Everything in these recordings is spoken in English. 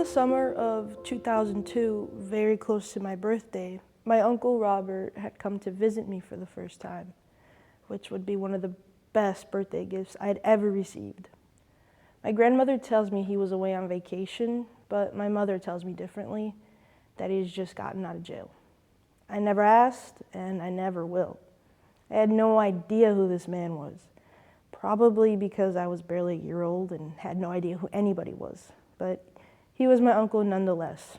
the summer of 2002, very close to my birthday, my Uncle Robert had come to visit me for the first time, which would be one of the best birthday gifts I'd ever received. My grandmother tells me he was away on vacation, but my mother tells me differently, that he's just gotten out of jail. I never asked, and I never will. I had no idea who this man was, probably because I was barely a year old and had no idea who anybody was, but he was my uncle nonetheless.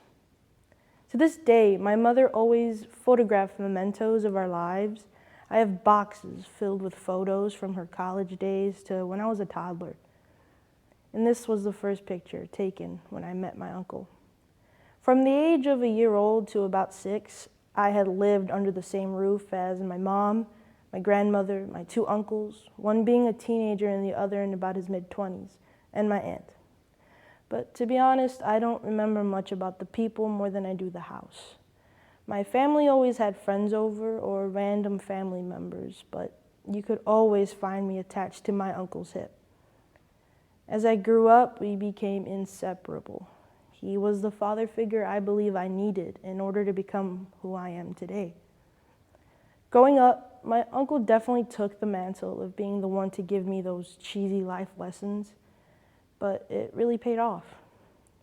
To this day, my mother always photographed mementos of our lives. I have boxes filled with photos from her college days to when I was a toddler. And this was the first picture taken when I met my uncle. From the age of a year old to about 6, I had lived under the same roof as my mom, my grandmother, my 2 uncles, one being a teenager and the other in about his mid-20s, and my aunt. But to be honest, I don't remember much about the people more than I do the house. My family always had friends over or random family members, but you could always find me attached to my uncle's hip. As I grew up, we became inseparable. He was the father figure I believe I needed in order to become who I am today. Growing up, my uncle definitely took the mantle of being the one to give me those cheesy life lessons, but it really paid off.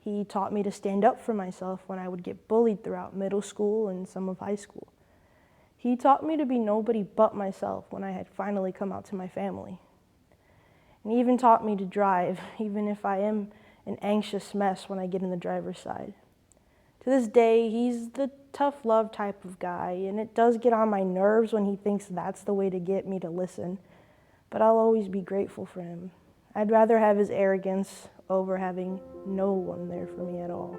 He taught me to stand up for myself when I would get bullied throughout middle school and some of high school. He taught me to be nobody but myself when I had finally come out to my family. And he even taught me to drive, even if I am an anxious mess when I get in the driver's side. To this day, he's the tough love type of guy, and it does get on my nerves when he thinks that's the way to get me to listen, but I'll always be grateful for him. I'd rather have his arrogance over having no one there for me at all.